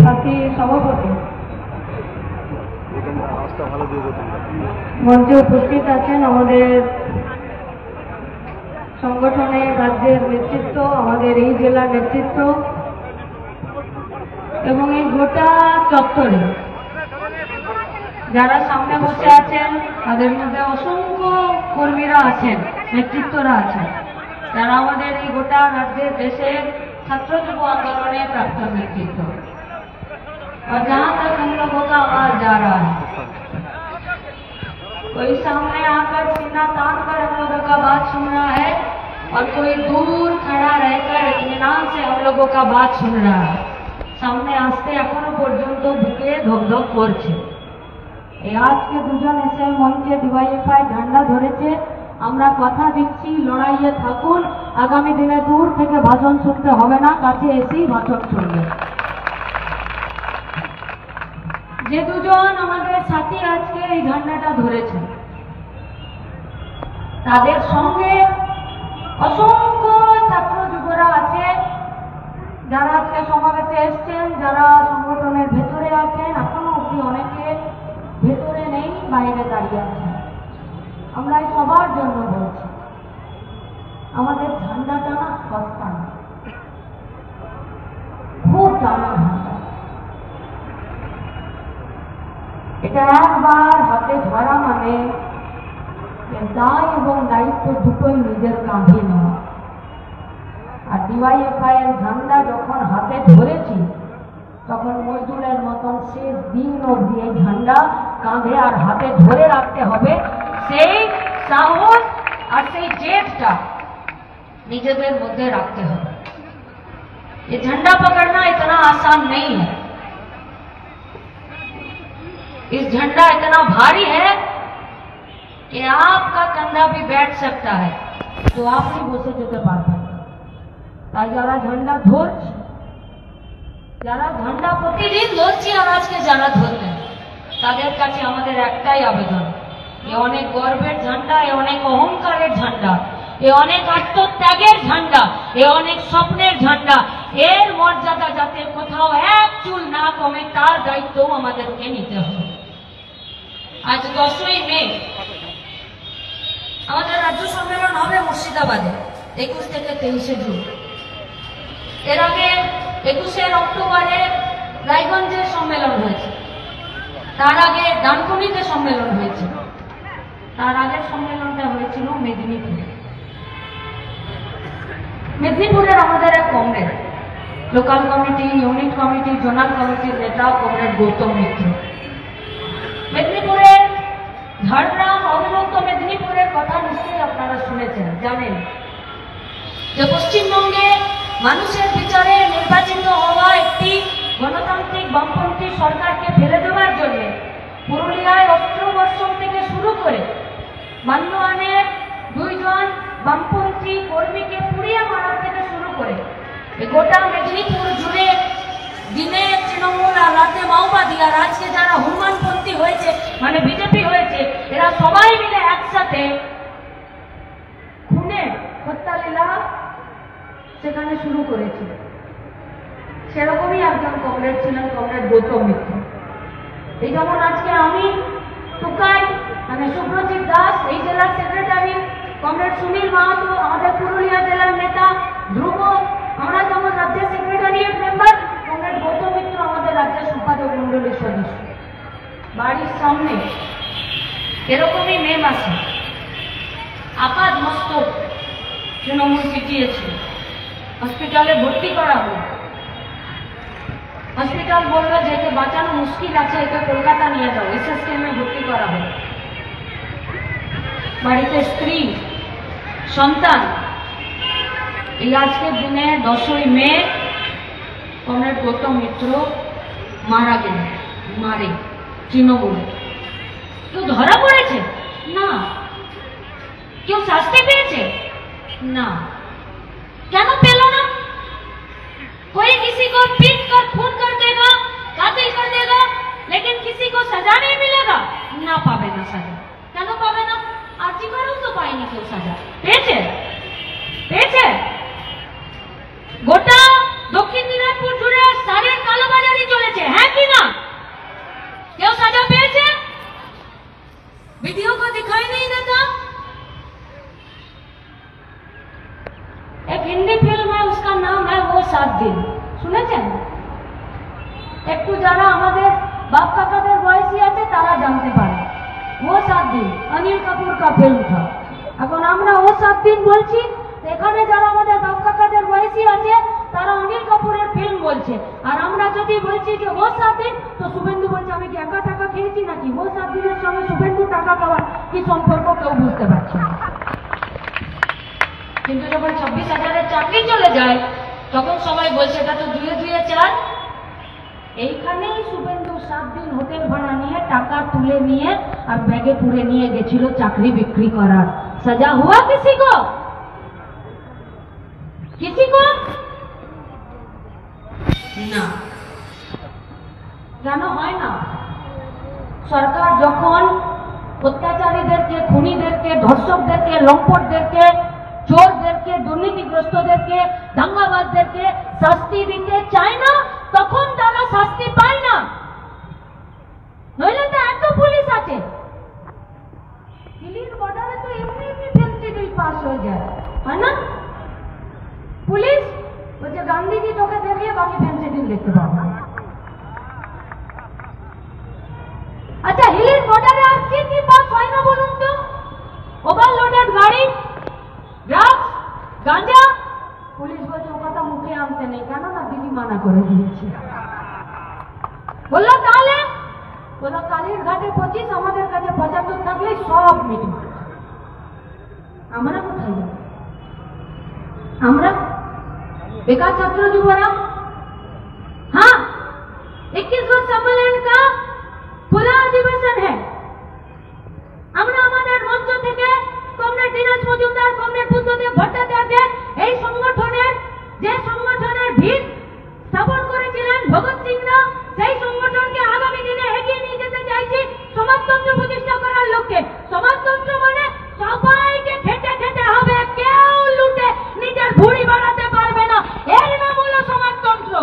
সাথী সভাপতি, মঞ্চে উপস্থিত আছেন আমাদের সংগঠনের রাজ্যের নেতৃত্ব, আমাদের এই জেলার নেতৃত্ব এবং এই গোটা চত্বরে যারা সামনে বসে আছেন তাদের মধ্যে অসংখ্য কর্মীরা আছেন, নেতৃত্বরা আছেন, যারা আমাদের এই গোটা রাজ্যের দেশের छात्र युव आंदोलन प्राप्त नेतृत्व। और जहाँ तक हम लोगों का आवाज जा रहा है, कोई सामने आकर सीना तान कर हम लोगों का बात सुन रहा है और कोई दूर खड़ा रहकर इत्मीनान से हम लोगों का बात सुन रहा है। सामने आसते एखोनो पर्यन्त बुके धक-धक करছে। এই আজকে দুজন এসে মঞ্চে ডিওয়াইএফআই ঝান্ডা ধরেছে। আমরা কথা দিচ্ছি, লড়াইয়ে থাকুন। আগামী দিনে দূর থেকে ভাষণ শুনতে হবে না, কাছে এসেই ভাষণ শুনবে। যে দুজন আমাদের সাথী আজকে এই ঝান্ডাটা ধরেছে, তাদের সঙ্গে অসংখ্য ছাত্র যুবরা আছে, যারা আজকে সমাবেশে এসছেন, যারা সংগঠনের ভেতরে আছেন, এখনো অব্দি অনেকে ভেতরে নেই, বাইরে দাঁড়িয়ে আছেন। আমরা সবার জন্য বলছি, আমাদের ঝান্ডাটা না সস্তা না, খুব দামি ঝান্ডা। এটা একবার হাতে ধরা মানে দায় এবং দায়িত্ব দুটোই নিজের কাঁধে নেওয়া। আর ডিওয়াইএফআই এর ঝান্ডা যখন হাতে ধরেছি, তখন মজদুরের মতন শেষ দিন অবধি এই ঝান্ডা কাঁধে আর হাতে ধরে রাখতে হবে। সেই সাহস আর সেই জেদটা নিজেদের মধ্যে रखते হবে। ये झंडा पकड़ना इतना आसान नहीं है। इस झंडा इतना भारी है कि आपका कंधा भी बैठ सकता है, तो आप भी बसे যেতে পারবেন। তাই যারা ঝান্ডা ধরছে, যারা ঝান্ডা প্রতিদিন ধরছে আর আজকে যারা ধরলেন, তাদের কাছে আমাদের একটাই আবেদন, এ অনেক গর্বের ঝান্ডা, এ অনেক অহংকারের ঝান্ডা, এ অনেক আত্মত্যাগের ঝান্ডা, এ অনেক স্বপ্নের ঝান্ডা। এর মর্যাদা যাতে কোথাও এক চুল না কমে, তার দায়িত্ব আমাদেরকে নিতে হবে। আজ 10ই মে আমাদের রাজ্য সম্মেলন হবে মুর্শিদাবাদে 21 থেকে 23 জুন। এর আগে 21 অক্টোবরে রায়গঞ্জে সম্মেলন হয়েছে, তার আগে ডানকুনিতে সম্মেলন হয়েছে, তার আগের সম্মেলনটা হয়েছিল মেদিনীপুরে। মেদিনীপুরের আমাদের এক comrade, local committee, unit committee, zonal কমিটির নেতা কমরেড গৌতম মিত্র। মেদিনীপুরের ঝাড়গ্রাম, অবিভক্ত মেদিনীপুরের কথা নিশ্চয়ই আপনারা শুনেছেন, জানেন যে পশ্চিমবঙ্গে মানুষের বিচারে নির্বাচিত হওয়া একটি গণতান্ত্রিক বামপন্থী সরকারকে ফেলে দেওয়ার জন্য পুরুলিয়ায় অস্ত্রবর্ষণ থেকে শুরু করে মান্যওয়ানের 2 জন বামপন্থী কর্মীকে পুড়িয়ে মারার থেকে শুরু করে গোটা মেদিনীপুর জুড়ে দিনে তৃণমূল আর রাতে মাওবাদী, আর আজকে যারা হনুমানপন্থী হয়েছে মানে বিজেপি হয়েছে, এরা সবাই মিলে একসাথে খুনে হত্যালীলা সেখানে শুরু করেছিল। সেরকমই একজন কমরেড ছিলেন কমরেড গৌতম মিত্র। এই যেমন আজকে আমি টুকাই মানে সুব্রজিৎ দাস এই জেলার সেক্রেটারি, কমরেড সুনীল মাহাতো আমাদের পুরুলিয়া জেলার নেতা, ধ্রুব আমরা যেমন রাজ্যের সেক্রেটারিয়েট মেম্বার, কমরেড গৌতম মিত্র আমাদের রাজ্যের সম্পাদক মন্ডলীর সদস্য। বাড়ির সামনে এরকমই মে মাসে আপাদ মস্তক তৃণমূল পিটিয়েছিল, হসপিটালে ভর্তি করা হলো। হসপিটাল বললো যে একে বাঁচানো মুশকিল আছে, একে কলকাতা নিয়ে যাও, এসএসকেএমে ভর্তি করা হলো। বাড়িতে স্ত্রী, সন্তান। এই আজকের দিনে 10ই মে কমরেড গৌতম মিত্র মারা গেলেন, মারে তৃণমূল। কেউ ধরা পড়েছে না, কেউ শাস্তি পেয়েছে না। কেন পেল না? कोई किसी को पीट कर खून कर देगा, कातिल कर देगा, लेकिन किसी को सजा नहीं मिलेगा ना, पावे ना सजा। কেন পাবে না? আজীবনও তো পায়নি কেউ সাজা। পেয়েছে? গোটা দক্ষিণ দিনাজপুর জুড়ে সারের কালোবাজারি চলে একটু যারা আমাদের বাপ কাকাদের বয়সী আছে তারা জানতে পারে। ও 7 दिन অনিল কাপুর का फिल्म था। এখন আমরা ও 7 दिन বলছি, এখানে যারা আমাদের বাপ কাকাদের বয়সী আছে তারা অনিল কাপুরের ফিল্ম বলছে। আর আমরা যদি বলছি যে ও 7 दिन, তো শুভেন্দু বলছে আমি কি একা টাকা খেয়েছি নাকি? ও 7 दिনের সঙ্গে শুভেন্দু টাকা খাওয়ার কি সম্পর্ক কেউ বুঝতে পারছে না। কিন্তু যখন 26,000-এর চাকরি চলে যায় তখন সবাই বলছে এটা তো 2-2 4। এইখানেই শুভেন্দু 7 दिन হোটেল ভাড়া নিয়ে টাকা তুলে নিয়ে আর ব্যাগে পুরে নিয়ে গেছিল চাকরি বিক্রি করার। সাজা হুয়া কিসি কো? কিসি কো না। কেন হয় না? সরকার যখন অত্যাচারীদেরকে, খুনিদেরকে, ধর্ষকদেরকে, লম্পটদেরকে, চোরদেরকে, দুর্নীতিগ্রস্তদেরকে, দাঙ্গাবাজদেরকে শাস্তি দিতে চায় না, তখন তারা শাস্তি পায় না। নইলে তো এত পুলিশ আছে, দিল্লির বর্ডারে তো এমনি এমনি ফেন্সি বিল পাস হয়ে যায়, হয় না? পুলিশ বলছে গান্ধীজি তোকে দেখলে বাকি ফেন্সি বিল দেখতে পাবো। আচ্ছা, হিলির বর্ডারে আর কি কি পাস হয় না বলুন তো? ওভারলোডেড গাড়ি, ড্রাগস, গাঁজা। পুলিশ বলছে ও কথা মুখে আনতে নেই, কেন না দিদি মানা করে দিয়েছে। বললো তাহলে, বললো কালীর ঘাটে 25, আমাদের কাছে 75 থাকলে সব মিটবে। আমরা কোথায় যাব? আমরা बेकार छात्र युवरा। हाँ, 21वां सम्मेलन का खुला अधिवेशन है। আমরা আমাদের মঞ্চ থেকে কমরেড দিনাজ মজুমদার, কমরেড বুদ্ধদেব ভট্টাচার্য এই সংগঠনের, যে সংগঠনের ভিত স্থাপন করেছিলেন ভগৎ সিংরা, সেই সংগঠনকে আগামী দিনে এগিয়ে নিয়ে যেতে চাইছি সমাজতন্ত্র প্রতিষ্ঠা করার লক্ষ্যে। সমাজতন্ত্র মানে সবাইকে খেটে খেতে হবে, কেউ লুটে নিজের ভুঁড়ি বাড়াতে পারবে না, এর নাম হলো সমাজতন্ত্র।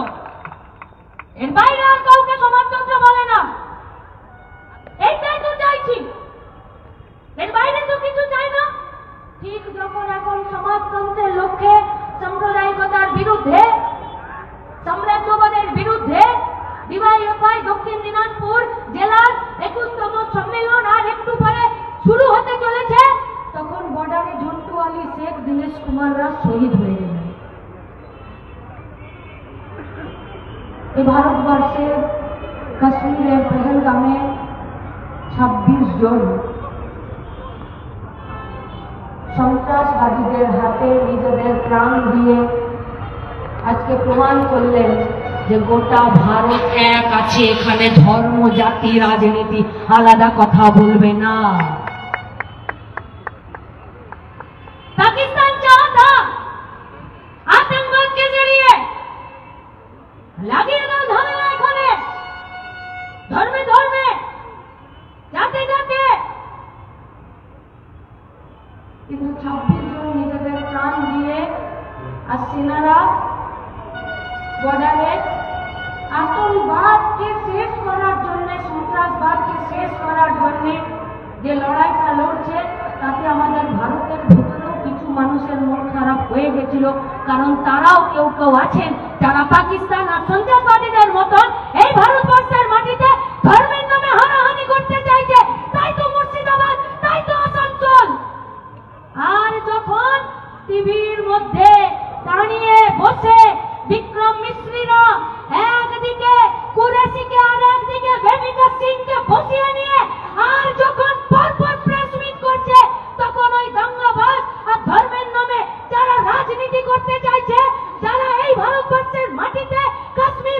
এর বাইরে আর কাউকে সমাজতন্ত্র বলে না। এইটাই তো চাইছি, এর বাইরে তো কিছু চাই না। ঠিক যখন এখন সমাজতন্ত্রের লক্ষ্যে সাম্প্রদায়িকতার বিরুদ্ধে, সাম্রাজ্যবাদের বিরুদ্ধে ডিওয়াইএফআই দক্ষিণ দিনাজপুর জেলার 21তম সম্মেলন আর একটু পরে শুরু হতে চলেছে, তখন বর্ডারে ঝন্টু আলী শেখ, দীনেশ কুমাররা শহীদ হয়ে গেলেন। এই ভারতবর্ষে কাশ্মীরের পেহেলগামে 26 জন সন্ত্রাসবাদীদের হাতে নিজেদের প্রাণ দিয়ে আজকে প্রমাণ করলেন যে গোটা ভারত এক আছে, এখানে ধর্ম, জাতি, রাজনীতি আলাদা কথা বলবে না। पाकिस्तान चाहा था आतंकवाद के जरिए লাগিয়েगा ঝামেলা এখানে, ধর্মে ধর্মে, জাতে জাতে, কিন্তু 26 জন নিজেদের প্রাণ দিয়ে আর সেনারা বর্ডারে আতঙ্কবাদকে শেষ করার জন্য, সন্ত্রাসবাদকে শেষ করার জন্য যে লড়াইটা লড়ছে, তাতে আমাদের ভারতের ভেতরেও কিছু মানুষের মন খারাপ হয়ে গেছিল। কারণ তারাও কেউ কেউ আছেন যারা পাকিস্তান আর সন্ত্রাসবাদীদের মতন এই ভারতবর্ষের মাটিতে ধর্মের নামে হানাহানি করতে চাইছে। তাই তো মুর্শিদাবাদ, তাই তো আসানসোল। আর যখন টিভির মধ্যে দাঁড়িয়ে বসে বিক্রম মিশ্রীরা একদিকে কুরেশিকে আর একদিকে ভেমিকা সিংকে বসিয়ে নিয়ে আর যখন পরপর প্রেস মিট করছে, তখন ওই দাঙ্গাবাজ আর ধর্মের নামে যারা রাজনীতি করতে চাইছে, যারা এই ভারতবর্ষের মাটিতে কাশ্মীর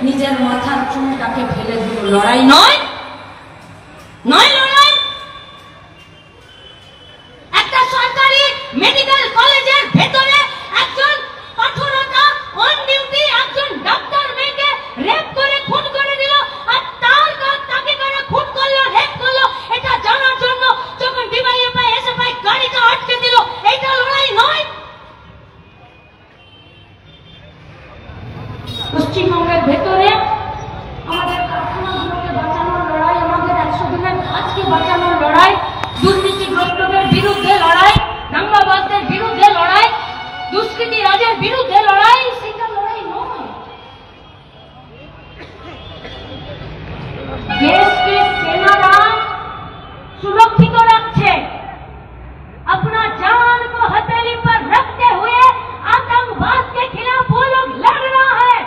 নিজের মাথার চুলটাকে ফেলে দিল। লড়াই নয়, নয় লড়াই। একটা সরকারি মেডিকেল কলেজের ভেতরে একজন কঠোরতা অন ডিউটি একজন ডাক্তার মেয়েকে রেপ করে খুন করে দিল, আর তাকে করে খুন করলো, রেপ করলো, এটা জানার জন্য যখন ডিওয়াইএফআই এসএফআই গাড়িটা আটকে দিল, এটা লড়াই নয়। পশ্চিমবঙ্গের ভেতরে আমাদের কারখানাগুলোকে বাঁচানোর লড়াই, আমাদের 100 দিনের কাজকে বাঁচানোর লড়াই, দুর্নীতিগ্রস্তদের বিরুদ্ধে লড়াই, দাঙ্গাবাজদের বিরুদ্ধে লড়াই, দুষ্কৃতী রাজের বিরুদ্ধে লড়াই, সেটা লড়াই নয়। দেশকে সেনারা सुरक्षित रखे, अपना जान को हथेली पर रखते हुए आतंकवाद के खिलाफ वो लोग लड़ रहा है।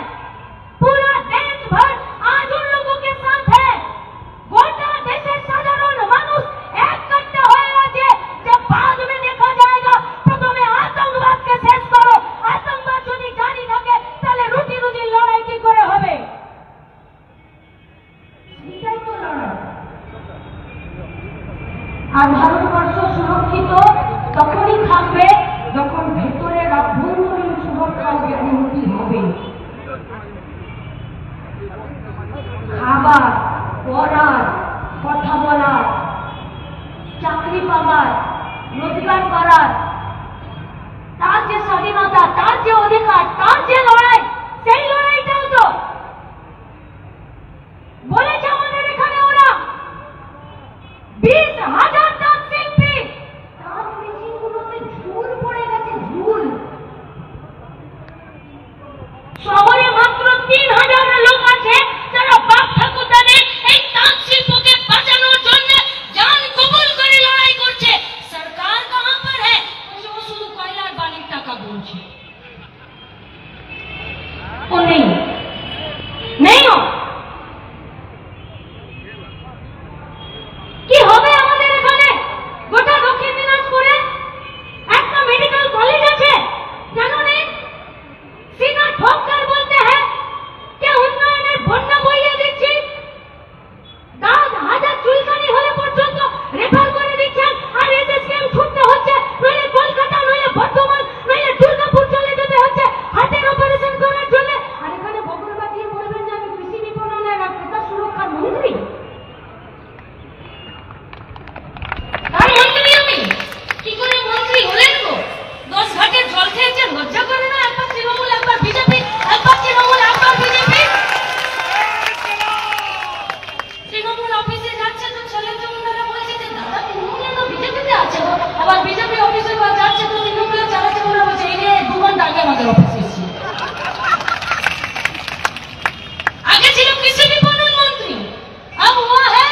पूरा देश भर आज उन लोगों के साथ है। गोटा देशे साधारण मानुष एक करते होएगा जे जब बाद में देखा जाएगा प्रथमे आतंकवाद के शेष करो, आतंकवाद যদি জারি থাকে তাহলে রুটি রুজি লড়াই কি করে হবে? এটাই তো লড়াই। আর ভারতবর্ষ সুরক্ষিত তখনই থাকবে যখন ভেতরের অভ্যন্তরীণ সুরক্ষার গ্যারান্টি হবে। খাবার, পড়ার, কথা বলার, চাকরি পাবার, রোজগার করার, তার যে স্বাধীনতা, তার যে অধিকার, তার যে লড়াই, সেই লড়াইটাও তো বলেছে আমাদের এখানে ওরা 20,000টা শিল্পী, তার মেশিনগুলোতে ঝুল পড়ে গেছে, ঝুল। শহরে মাত্র 3,000 লোক আছে যারা বাপ ঠাকুরদাদের এই তাঁত শিল্পকে বাঁচানোর জন্য জান কবুল করে লড়াই করছে। সরকার কাহাं पर है? वो শুধু কয়লার বালির টাকা বলছে। ও নেই, নেই। কি হবে আমাদের এখানে? গোটা দক্ষিণ দিনাজপুরে একটা মেডিকেল কলেজ আছে, জানো নেই? सीधा ठोक कर बोलते हैं कि उन्नयনের বন্যা বইয়ে দিচ্ছি, 10,000 চুলকানি হলে পর্যন্ত রেফার করে দিচ্ছেন, আর এসএসকেএম ছুটতে হচ্ছে, নইলে কলকাতা, নইলে বর্ধমান, নইলে দুর্গাপুর চলে যেতে হচ্ছে হার্টের অপারেশন করার জন্য। আর এখানে বগল বাজিয়ে বলবেন যে আমি কৃষি বিপণনের আর ক্রেতা সুরক্ষার মন্ত্রী। কি করে মন্ত্রী হলেন গো? 10 ঘাটের জল খেয়েছেন, লজ্জা করে না? একবার তৃণমূল, একবার বিজেপি, একবার তৃণমূল, একবার বিজেপি। তৃণমূল অফিসে যাচ্ছে তো ছেলে জমিদারা বলছে যে দাদা তৃণমূলে তো বিজেপিতে আছে গো, আবার বিজেপি অফিসে যাচ্ছে তো তৃণমূলে চালাচ্ছে, ওরা বলছে এই নিয়ে 2 ঘন্টা আগে আমাদের অফিসে এসেছি। আগে ছিল কৃষি বিপণন মন্ত্রী, अब हुआ है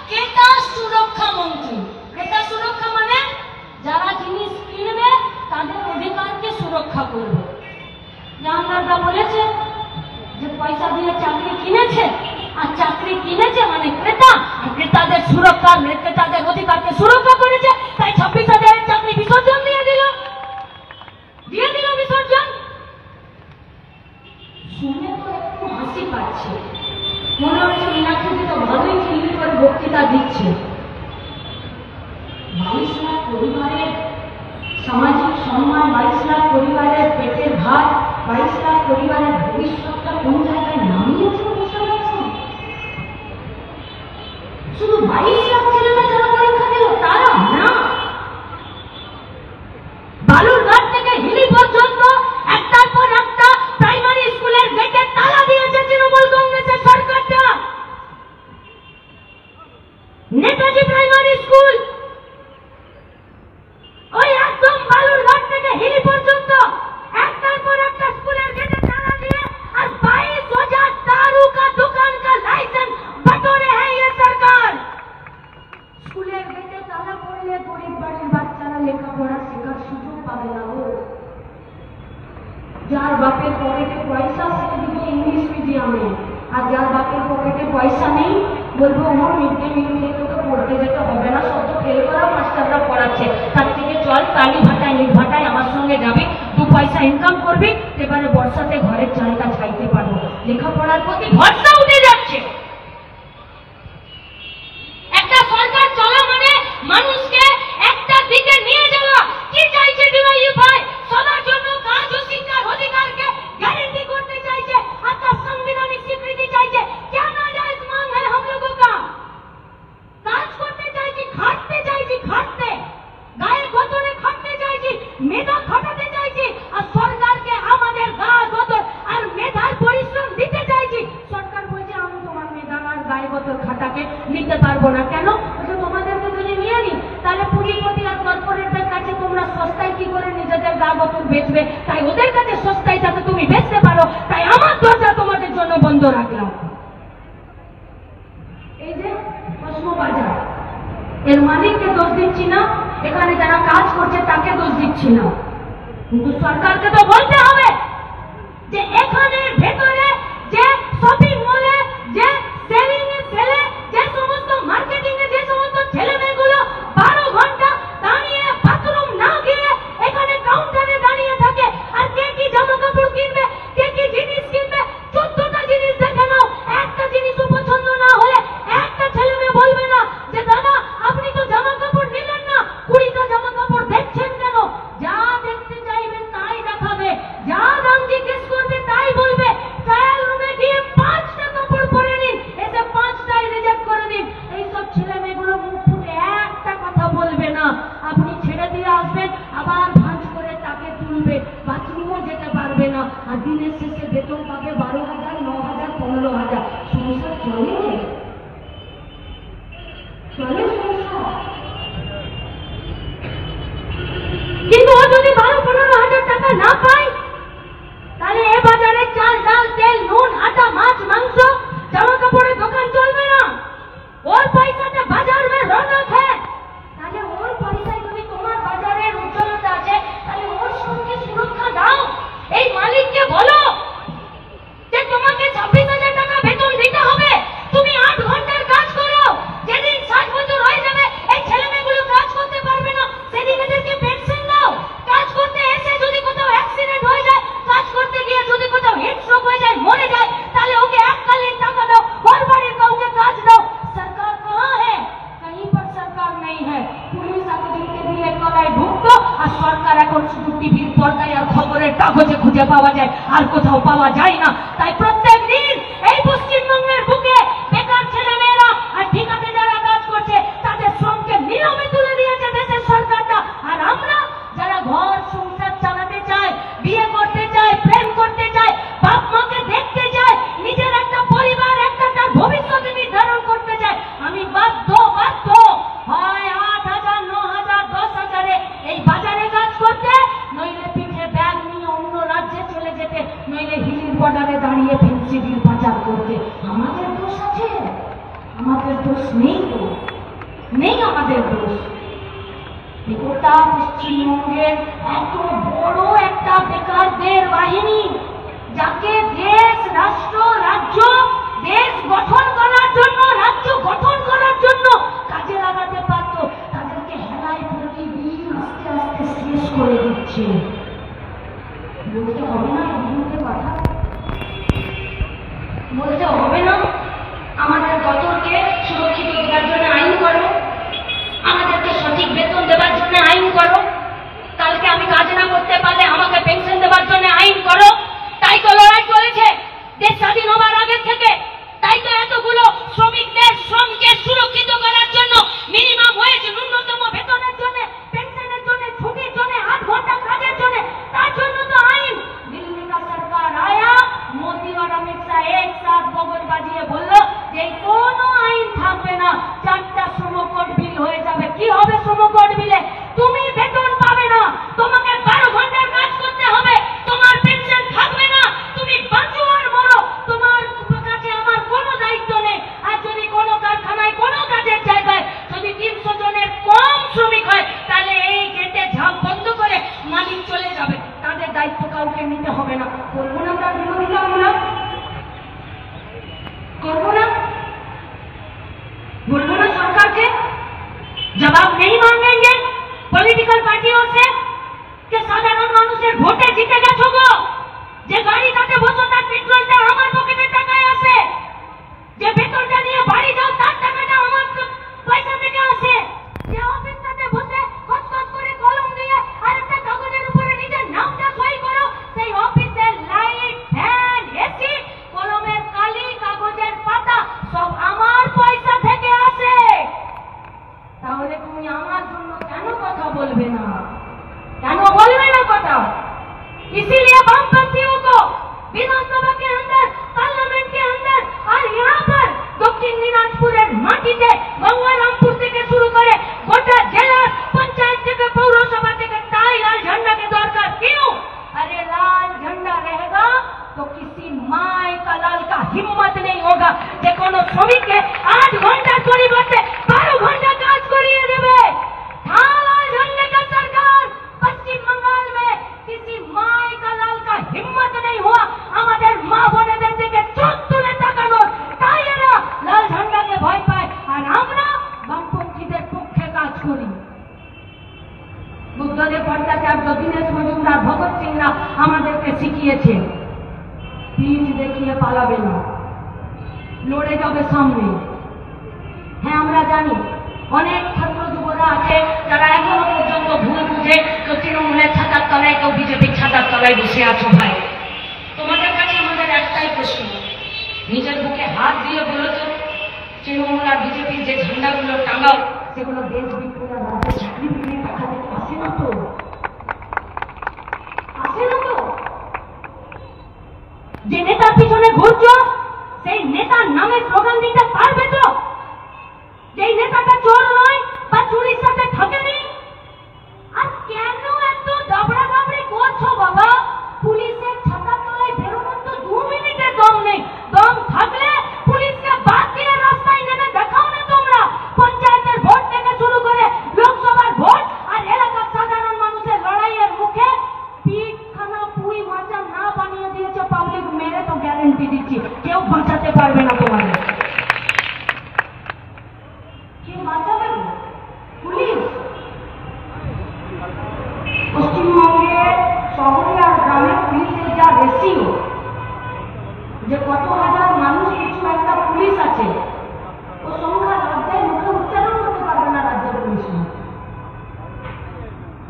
ক্রেতা সুরক্ষা মন্ত্রী। ক্রেতা সুরক্ষা মানে যারা জিনিস কিনবে তাদের অধিকারকে সুরক্ষা করবে। জাহাঙ্গীরদা বলেছে যে পয়সা দিয়ে চাকরি কিনেছে, আর চাকরি কিনেছে মানে ক্রেতা, আর ক্রেতাদের সুরক্ষা, ক্রেতাদের অধিকারকে সুরক্ষা করেছে, তাই 26,000 চাকরি বিসর্জন দিয়ে দিল বিসর্জন। শুনে তো একটু হাসি পাচ্ছে, মনে হচ্ছে মীনাক্ষী তো ভালোই খিল্লি করে বক্তৃতা দিচ্ছে। 22 লাখ পরিবারের সামাজিক সম্মান, 22 লাখ পরিবারের পেটের ভাত, 22 লাখ পরিবারের ভবিষ্যৎটা কোন জায়গায় নামিয়েছে বুঝতে পারছেন? শুধু 22 লাখ ছেলেমেয়ে যারা পরীক্ষা দিল তারা না, বালুরঘাট থেকে হিলি পর্যন্ত একটার পর একটা প্রাইমারি স্কুলের গেটে তালা দিয়েছে তৃণমূল কংগ্রেসের সরকারটা। নেতাজি প্রাইমারি স্কুল ওই একদম বালুরঘাট থেকে হিলি পর্যন্ত একটার পর একটা স্কুলের গেটে তালা দিয়ে, আর 22,000 दारू का दुकान का लाइसेंस बटोरे है ये सरकार। स्कूलेर गेटे ताला पड़ले गरीब बाड़ीर बाচ্চারা লেখাপড়া শেখার সুযোগ পাবে না। ও যার বাপের পকেটে পয়সা সে দিবে ইংলিশ মিডিয়ামে, আর যার বাপের পকেটে পয়সা নেই বলবো ওর মিড ডে মিল নিয়ে তো পড়তে যেতে হবে না, সব তো ফেল করা মাস্টাররা পড়াচ্ছে, তার থেকে চল কালী ভাটায় ইট ভাটায় আমার সঙ্গে যাবি, 2 পয়সা ইনকাম করবি, এবারে বর্ষাতে ঘরের চালটা ছাইতে পারবো। লেখাপড়ার প্রতি ভরসা উঠে যাচ্ছে। একটা সরকার চলা মানে মানুষকে একটা দিকে নিয়ে যাওয়া। কি চাইছে ডিওয়াইএফআই? সবার জন্য কাজ ও শিক্ষার অধিকারকে গ্যারেंटी করতে চাইছে, একটা সাংবিধানিক স্বীকৃতি চাইছে। क्या नाजायज मांग है हम लोगों का? কাজ করতে চাইছি, খাটতে চাইছি, খাটতে গায়ের গতরে খাটতে চাইছি, মেধা খাটাতে চাইছি, আর সরকারকে আমাদের গা গতর আর মেধার পরিশ্রম দিতে চাইছি। সরকার বলছে আমি তোমার মেধা আর গায়ে গতর খাটাকে নিতে পারবো না। কেন? বলছে তোমাদেরকে যদি নিয়ে নি তাহলে পুঁজিপতি আর কর্পোরেটদের কাছে তোমরা সস্তায় কি করে নিজেদের গা গতর বেচবে, তাই ওদের কাছে সস্তায় যাতে তুমি বেচতে পারো, তাই আমার দরজা তোমাদের জন্য বন্ধ রাখলাম। এই যে প্রশ্ন বাজার, এর মালিককে দোষ দিচ্ছি না, এখানে যারা কাজ করছে তাকে দোষ দিচ্ছি না, কিন্তু সরকারকে তো বলতে হবে যে এখানের ভেতরে যে শপিং মলে, যে সেলিং এ সেলে, যে সমস্ত মার্কেটিং এ যে সমস্ত ছেলে মেয়েগুলো 12 ঘন্টা দাঁড়িয়ে বাথরুম না গিয়ে এখানে কাউন্টারে দাঁড়িয়ে থাকে, আর কে কি জামা কাপড় কিনবে, কে কি জিনিস কিনবে, 14টা জিনিস দেখে নাও, একটা জিনিসও পছন্দ না হলে একটা ছেলে মেয়ে বলবে না যে দাদা আপনি তো জামা কাপড় নিলেন না, 20টা জামা কাপড় দেখছেন কেন? যা দেখতে চাইবে তাই দেখাবে, যা দাম জিজ্ঞেস করবে তাই বলবে। ট্রায়াল রুমে গিয়ে 5টা কাপড় পরে নিন, এসে 5টাই রিজেক্ট করে দিন। এইসব ছেলে মেয়েগুলো মুখ ফুটে একটা কথা বলবে না। আপনি ছেড়ে দিয়ে আসবেন, আবার ভাঁজ করে তাকে তুলবে, বাথরুমও যেতে পারবে না, আর দিনের শেষে বেতন পাবে 12,000, 9,000, 15,000। সংসার চলে চলে সংসার। কিন্তু ও যদি 12-15,000 টাকা না পায় তাহলে এ বাজারে চাল ডাল তেল নুন আটা মাছ মাংস জামা কাপড়ের দোকান চলবে না। ওর পয়সাতে বাজার में রৌনক है, তাহলে ওর পয়সায় যদি তোমার বাজারের উজ্জ্বলতা আছে তাহলে ওর সঙ্গে সুরক্ষা দাও। এই মালিককে বলো যে তোমাকে 26,000 টাকা বেতন দিতে হবে, তুমি 8 ঘন্টার কাজ করো। যেদিন 60 বছর হয়ে যাবে এই ছেলে মেয়েগুলো কাজ করতে পারবে না, সেদিন এদেরকে পেনশন দাও। কাজ করতে এসে যদি কোথাও অ্যাক্সিডেন্ট হয়ে যায়, কাজ করতে গিয়ে যদি কোথাও হিট স্ট্রোক হয়ে যায়, মরে যায়, তাহলে ওকে এককালীন টাকা দাও, ওর বাড়ির কাউকে কাজ দাও। সরকার कहाँ है? कहीं पर सरकार नहीं है। পুলিশ এতদিনকে দিয়ে তলায় ঢুকতো, আর সরকার এখন শুধু টিভির পর্দায় আর খবরের কাগজে খুঁজে পাওয়া যায়, আর কোথাও পাওয়া যায় না। তাই প্রত্যেক দিন এই পশ্চিমবঙ্গের বুকে বেকার ছেলে মেয়েরা আর ঠিকাতে যারা কাজ করছে তাদের শ্রমকে নিলামে তুলে দিয়েছে দেশের সরকারটা। আর আমরা যারা ঘর সংসার চালাতে চাই, বিয়ে করতে চাই, প্রেম করতে চাই, বাপ মাকে দেখতে চাই, নিজের একটা পরিবার, একটা তার ভবিষ্যৎ নির্ধারণ করতে চাই, আমি বাধ্য হয় 8,000, 9,000, 10,000 এই বাজারে কাজ করতে, নইলে পিঠে ব্যাগ নিয়ে অন্য রাজ্যে চলে যেতে, নইলে হিলির বর্ডারে দাঁড়িয়ে ফেন্সিডিল পাচার করতে। আমাদের দোষ আছে? আমাদের দোষ নেই তো, নেই আমাদের দোষ। গোটা পশ্চিমবঙ্গের এত বড় একটা বেকারদের বাহিনী, যাকে দেশ রাষ্ট্র রাজ্য দেশ গঠন করার জন্য, রাজ্য গঠন করার জন্য কাজে লাগাতে পারত, তাদেরকে হেলায় প্রতিদিন আস্তে আস্তে শেষ করে দিচ্ছে। বলতে হবে না বিরুদ্ধে কথা, বলতে হবে না আমাদের গতরকে সুরক্ষিত দেওয়ার জন্য আইন করো, আমাদেরকে সঠিক বেতন দেওয়ার জন্য আইন করো, কালকে আমি কাজ না করতে পারলে আমাকে পেনশন দেওয়ার জন্য আইন করো। তাই তো লড়াই চলেছে দেশ স্বাধীন হবার আগে থেকে। তাই তো এতগুলো শ্রমিকদের শ্রমকে সুরক্ষিত করার জন্য, মিনিমাম ওয়েজ ন্যূনতম বেতনের জন্য, পেনশনের জন্য, ছুটির জন্য, 8 ঘন্টা কাজের জন্য, তার জন্য তো আইন। দিল্লি का सरकार आया, मोदी और अमित शाह एक साथ बगल बाजिए बोललो যে কোনো আইন থাকবে না, 4টা শ্রমকোড বিল হয়ে যাবে। কি হবে শ্রমকোড বিলে? তুমি বেতন পাবে না, তোমাকে 12 ঘন্টার কাজ করতে হবে, তোমার পেনশন থাকবে না, তুমি বাঁচো আর মরো, তোমার কাছে আমার কোনো দায়িত্ব নেই। আর যদি কোনো কারখানায়, কোনো কাজের জায়গায় যদি 300 জনের কম শ্রমিক হয়, তাহলে এই গেটে ঝাঁপ বন্ধ করে মালিক চলে যাবে, তাদের দায়িত্ব কাউকে নিতে হবে না। করবো না আমরা বিরোধিতা? আমরা করবো না? बोलो ना सरकार के जवाब नहीं मांगेंगे पॉलिटिकल पार्टियों से कि साधारण मानुषের ভোটে জিতে গেছো গো, যে গাড়িটাতে বসো তার পেট্রোলটা আমার পকেটে শ্রমিককে 8 घंटाর পরিবর্তে 12 घंटा কাজ করিয়ে দেবে। लाल झंडे का सरकार पश्चिम बंगाल में किसी माँ का लाल का हिम्मत नहीं हुआ हमारे माँ बोनेদের দিকে চোখ তুলে তাকানোর। তাই এরা লাল ঝান্ডাকে ভয় পায় আর আমরা বামপন্থীদের পক্ষে কাজ করি। বুদ্ধদেব ভট্টাচার্য, দীনেশ মজুমদার, ভগৎ সিংরা আমাদেরকে শিখিয়েছে পিঠ দেখিয়ে পালাবে না, লড়ে যাবে সামনে। হ্যাঁ, আমরা জানি অনেক ছাত্র যুবরা আছে যারা এখনো পর্যন্ত ভুল বুঝে কেউ তৃণমূলের ছাতার তলায়, কেউ বিজেপির ছাতার তলায় বসে আছো। ভাই, তোমাদের কাছে আমাদের একটাই প্রশ্ন, নিজের বুকে হাত দিয়ে বলো তো, তৃণমূল আর বিজেপির যে ঝান্ডাগুলো টাঙাও সেগুলো দেশ বিক্রি আর রাজ্যে চাকরি বিক্রি টাকাতে আসে না তো? আসে না তো? যে নেতার পিছনে ঘুরছো সেই নেতার নামে স্লোগান দিতে পারবে তো? যেই নেতাটা চোর নয় বা চুরির সাথে থাকেনি? আর কেন এত দাবড়া দাবড়ি করছো বাবা? পুলিশের ছাতার তলায় বেরোনোর তো 2 মিনিটের দম নেই। দম থাকলে পুলিশকে বাদ দিয়ে রাস্তায় নেমে দেখাও না তোমরা। পঞ্চায়েতের ভোট থেকে শুরু করে লোকসভার ভোট আর এলাকার সাধারণ মানুষের লড়াইয়ের মুখে পিঠখানা পুই মাচা না বানিয়ে দিয়েছে পাবলিক, মেরে তো গ্যারেন্টি দিচ্ছি কেউ বাঁচাতে পারবে না তোমাদের। পশ্চিমবঙ্গে শহরে আর গ্রামে পুলিশের যা রেশিও, যে কত হাজার মানুষ কিছু একটা পুলিশ আছে, ও সংখ্যা রাজ্যের মুখে উচ্চারণ করতে পারবে না। রাজ্যের পুলিশ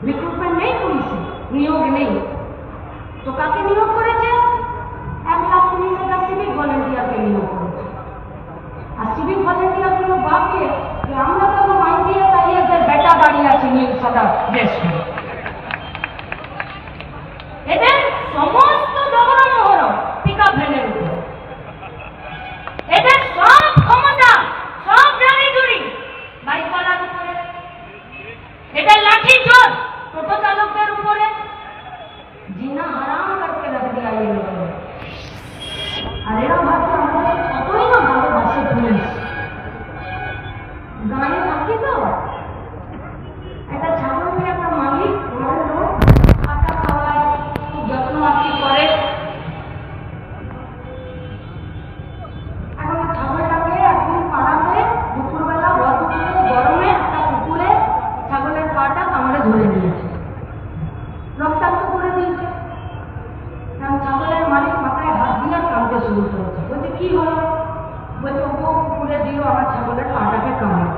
রিক্রুটমেন্ট নেই, পুলিশে নিয়োগ নেই। তো কাকে নিয়োগ করেছে? 1 লাখ পুলিশের কাছে সিভিক ভলেন্টিয়ারকে নিয়োগ করেছে। আর সিভিক ভলেন্টিয়ার গুলো ভাবছে যে আমরা তো IPS IAS এর বেটা দাঁড়িয়ে আছি নীল সাদা ড্রেস পরে। এদের সমস্ত দৌড়ানো হলো পিকআপ ভ্যানের উপরে। এদের সব ক্ষমতা, সব গাড়ি চুরি বাইকওয়ালার উপরে। এদের লাঠি চোর টোটো চালকদের উপরে। জিনা হারাম করতে রাখ দিয়া এই লোকেরা। আর এরা ভাবছে আমাদের কতই না ভালোবাসে পুলিশ। গায়ে থাকি তো একটা ছাগলকে একটা মালিক ঘরের লোক খাটা খাওয়ায়, খুব যত্ন আত্মি করে। এখন ছাগলটাকে একদিন পাড়াতে দুপুরবেলা ভদ্রপুরে গরমে একটা কুকুরে ছাগলের পাটা কামড়ে ধরে নিয়েছে, রক্তাক্ত করে দিয়েছে। কারণ ছাগলের মালিক মাথায় হাত দিয়ে কাঁদতে শুরু করেছে। বলছে কি হলো? বলছে ও কুকুরে দিল আমার ছাগলের পাটাকে কামড়ে।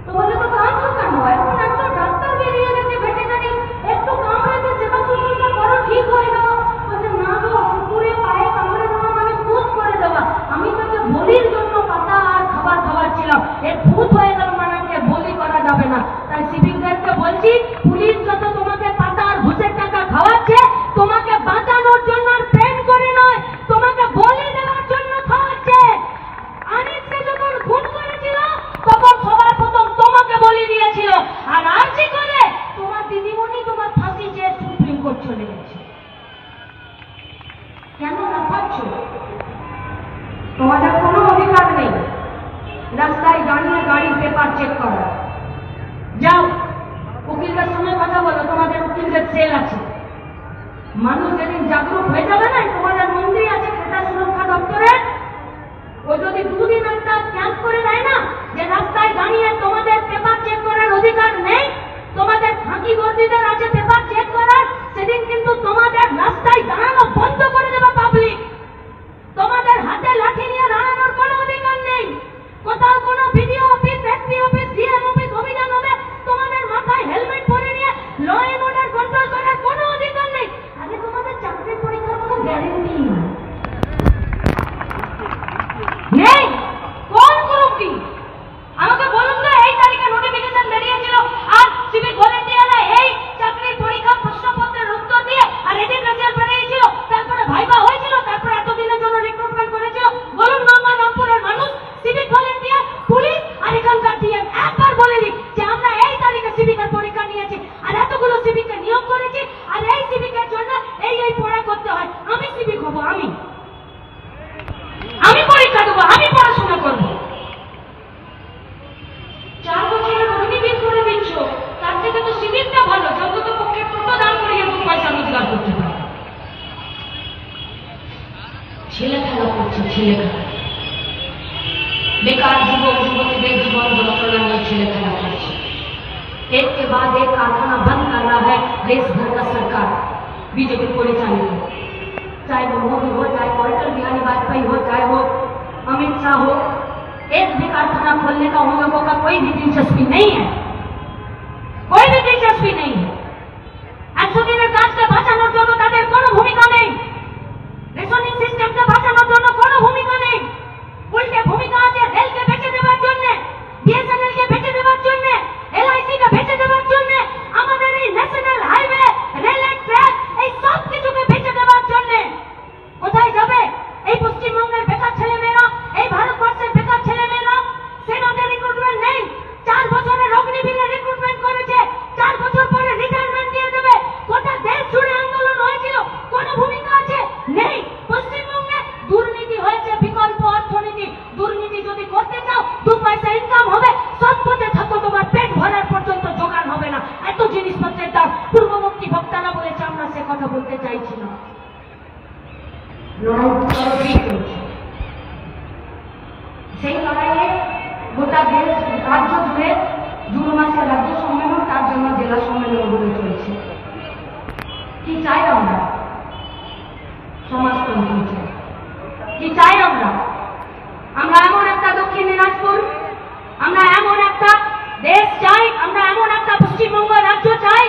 তো বলে তো কাঁদছো কেন? এখন একটা ডাক্তার বেরিয়ে গেছে ভেটেরিনারি, একটু কামড়েছে, সেবা শুশ্রূষা করো, ঠিক হয়ে যাও। বলছে না গো, কুকুরে পায়ে কামড়ে দেওয়া মানে ভূত করে দেওয়া। আমি তোকে বলির জন্য পাতা আর খাবার খাওয়াচ্ছিলাম, এর ভূত হয়ে গেল মানে আমাকে বলি করা যাবে না। তাই সিভিকদেরকে বলছি, পুলিশ যত তোমাকে পাতা আর ঘুষের টাকা খাওয়াচ্ছে তোমাকে বাঁচানোর জন্য আর প্রেম করে নয়, তোমাকে বলি দেওয়ার জন্য খাওয়াচ্ছে। আনিসকে যখন খুন করেছিল তখন সবার প্রথম তোমাকে বলি দিয়েছিল। আর আরজি করে তোমার দিদিমণি তোমার ফাঁসি চেয়ে সুপ্রিম কোর্ট চলে গেছে। কেন লাফাচ্ছ? তোমাদের কোনো অধিকার নেই রাস্তায় দাঁড়িয়ে গাড়ির পেপার চেক করার। যাও উকিলদের সঙ্গে কথা বলো, তোমাদের উকিলদের সেল আছে। মানুষ যেদিন জাগরুক হয়ে যাবে না, তোমাদের মন্ত্রী আছে ক্রেতা সুরক্ষা দপ্তরে, ও যদি 2 দিন একটা ক্যাম্প করে দেয় না যে রাস্তায় দাঁড়িয়ে তোমাদের পেপার চেক করার অধিকার নেই, তোমাদের ফাঁকি বর্দীদের আছে পেপার চেক করার, সেদিন কিন্তু তোমাদের রাস্তায় দাঁড়ানো বন্ধ করে দেবে পাবলিক। তোমাদের হাতে লাঠি নিয়ে দাঁড়ানোর কোনো অধিকার নেই। কোথাও কোনো BDO office, SP office, DM office অভিযান হবে, তোমাদের মাথায় হেলমেট পরে নিয়ে ল এন্ড অর্ডার কন্ট্রোল করার কোনো অধিকার নেই। আরে তোমাদের চাকরির পরীক্ষার কোনো গ্যারেন্টি নেই। কোন গ্রুপটি আমাকে বলুন তো, এই তারিখে নোটিফিকেশন বেরিয়েছিল আর সিভিক ভলেন্টিয়াররা এই চাকরির পরীক্ষা প্রশ্নপত্রের উত্তর দিয়ে আর এদিন রেজাল্ট বেরিয়েছিল, তারপরে ভাইবা হয়েছিল, তারপরে এতদিনের জন্য রিক্রুটমেন্ট করেছিল। बेकार युवक युवती जीवन যন্ত্রণা নিয়ে ছেলে খেলা করছে। एक के बाद एक कारखाना बंद कर रहा है देश भर का सरकार बीजेपी परिचालित, चाहे वो मोदी हो, चाहे अटल बिहारी वाजपेयी हो, चाहे वो अमित शाह हो। एक भी कारखाना खोलने का उन लोगों का कोई भी दिलचस्पी नहीं है, कोई भी दिलचस्पी नहीं है। 100 দিনের কাজকে বাঁচানোর জন্য তাদের কোনো ভূমিকা নেই, রেশনিং সিস্টেমকে বাঁচানোর জন্য কোনো ভূমিকা নেই। উল্টে ভূমিকা আছে রেলকে বেঁচে দেওয়ার জন্য, বিএসএনএল কে বেঁচে দেওয়ার জন্য, এলআইসি কে বেঁচে দেওয়ার জন্য, আমাদের এই ন্যাশনাল হাইওয়ে, রেলের ট্র্যাক, এই সব কিছুকে বেঁচে দেওয়ার জন্য। কোথায় যাবে এই পশ্চিমবঙ্গের বেকার ছেলেমেয়েরা, এই ভারতবর্ষের বেকার ছেলেমেয়েরা? সেনাদের রিক্রুটমেন্ট নেই, 4 বছরের অগ্নিবীরে রিক্রুটমেন্ট করেছে, 4 বছর পরে রিটায়ারমেন্ট দিয়ে দেবে। গোটা দেশ জুড়ে আন্দোলন হয়েছিল, কোনো ভূমিকা আছে? নেই। পশ্চিমবঙ্গে দুর্নীতি হয়েছে, বিকল্প অর্থনীতি। দুর্নীতি যদি করতে চাও 2 পয়সা ইনকাম হবে, সৎ পথে থাকো, তোমার পেট ভরার পর্যন্ত জোগান হবে না। এত জিনিসপত্রের দাম। পূর্ববর্তী বক্তারা বলেছে, আমরা সে কথা বলতে চাইছি না। লড়াই চলছে, সেই লড়াইয়ে গোটা দেশ রাজ্য জুড়ে জুন মাসে রাজ্য সম্মেলন, তার জন্য জেলা সম্মেলন গড়ে চলছে। কি চাই আমরা? সমাজতন্ত্র চাই। কি চাই আমরা? আমরা এমন একটা দক্ষিণ দিনাজপুর, আমরা এমন একটা দেশ চাই, আমরা এমন একটা পশ্চিমবঙ্গ রাজ্য চাই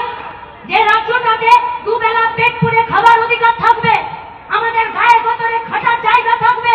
যে রাজ্যটাতে দুবেলা পেট পুরে খাবার অধিকার থাকবে, আমাদের গায়ে গতরে খাটার জায়গা থাকবে।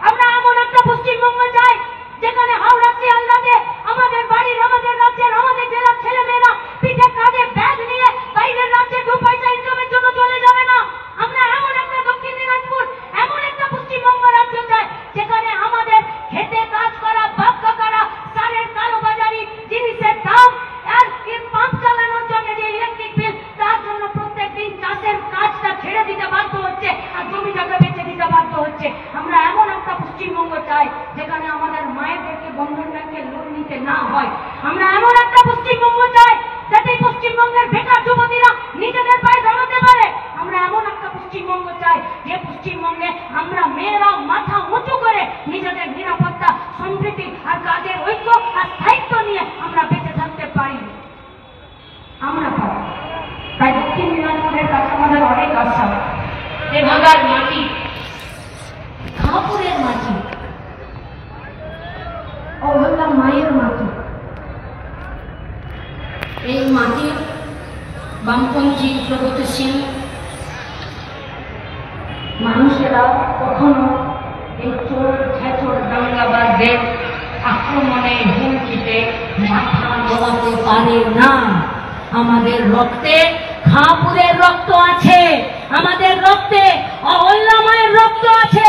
আমরা এমন একটা পশ্চিমবঙ্গ চাই যেখানে হাওড়া শিয়ালদাতে আমাদের বাড়ির, আমাদের রাজ্যের, আমাদের জেলার ছেলেমেয়েরা পিঠে কাঁধে ব্যাগ নিয়ে বাইরের রাজ্যে 2 পয়সা ইনকামের জন্য চলে যাবে না। আমরা এমন একটা দক্ষিণ দিনাজপুর, এমন একটা পশ্চিমবঙ্গ রাজ্য চাই যেখানে আমাদের খেতে কাজ করা বাপ কাকারা সারের কালোবাজারি, জিনিসের দাম আর পাম্প চালানোর জন্য যে ইলেকট্রিক বিল, তার জন্য প্রত্যেক দিন চাষের কাজটা ছেড়ে দিতে বাধ্য হচ্ছে আর জমিটাকে বেঁচে দিতে বাধ্য হচ্ছে। আমরা এমন একটা পশ্চিমবঙ্গ চাই যেখানে আমাদের মায়েদেরকে বন্ধন ব্যাংকে লোন নিতে না হয়। আমরা এমন একটা পশ্চিমবঙ্গ চাই যাতে পশ্চিমবঙ্গের বেকার যুবতীরা নিজেদের পায়ে দাঁড়াতে পারে। আমরা এমন একটা পশ্চিমবঙ্গ চাই যে পশ্চিমবঙ্গে আমরা মেয়েরা মাথা উঁচু করে নিজেদের নিরাপত্তা, সম্প্রীতি আর কাজের ঐক্য আর স্থায়িত্ব নিয়ে আমরা বেঁচে থাকতে পারি। আমরা পারি। তাই দক্ষিণ দিনাজপুরের কাছে আমাদের অনেক আশা। এভাগার মাটি, খাপুরের মাটি, অবহেলা মায়ের মাটি। এই মাটির বামপন্থী প্রগতিশীল মানুষেরা কখনো এই চোর ছেচোর দাঙ্গাবাজদের আক্রমণে হুমকিতে মাথা নোয়াতে পারে না। আমাদের রক্তে খাপুরের রক্ত আছে, আমাদের রক্তে অহল্যা মায়ের রক্ত আছে,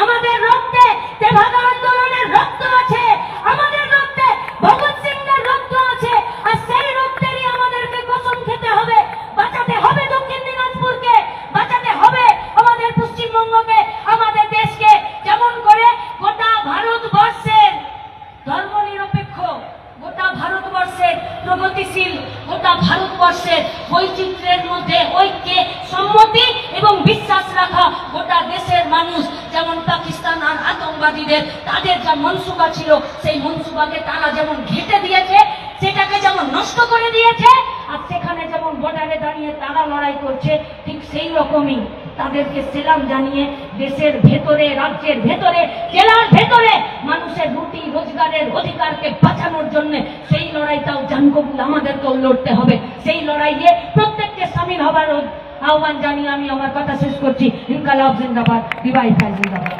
আমাদের রক্তে তেভাগা আন্দোলনের রক্ত আছে, আমাদের রক্তে ভগৎ সিংয়ের রক্ত আছে। আর সেই রক্তেরই আমাদেরকে কসম খেতে হবে, বাঁচাতে হবে দক্ষিণ দিনাজপুরকে, বাঁচাতে হবে আমাদের পশ্চিমবঙ্গকে, আমাদের দেশকে। যেমন করে গোটা ভারতবর্ষের ধর্মনিরপেক্ষ, গোটা ভারতবর্ষের প্রগতিশীল, গোটা ভারতবর্ষের বৈচিত্র্যের মধ্যে ঐক্যে সম্মতি এবং বিশ্বাস রাখা গোটা দেশের মানুষ যেমন পাকিস্তান আর আতঙ্কবাদীদের তাদের যা মনসুবা ছিল, সেই মনসুবাকে তারা যেমন ঘেঁটে দিয়েছে, সেটাকে যেমন নষ্ট করে দিয়েছে, আর সেখানে যেমন বর্ডারে দাঁড়িয়ে তারা লড়াই করছে, ঠিক সেই রকমই তাদেরকে সেলাম জানিয়ে দেশের ভেতরে, রাজ্যের ভেতরে, জেলার ভেতরে মানুষের রুটি রোজগারের অধিকারকে বাঁচানোর জন্য সেই লড়াইটাও জানকবুল আমাদেরকেও লড়তে হবে। সেই লড়াইয়ে প্রত্যেককে সামিল হবার আহ্বান জানিয়ে আমি আমার কথা শেষ করছি। ইনকালাব জিন্দাবাদ, ডিওয়াইএফআই জিন্দাবাদ।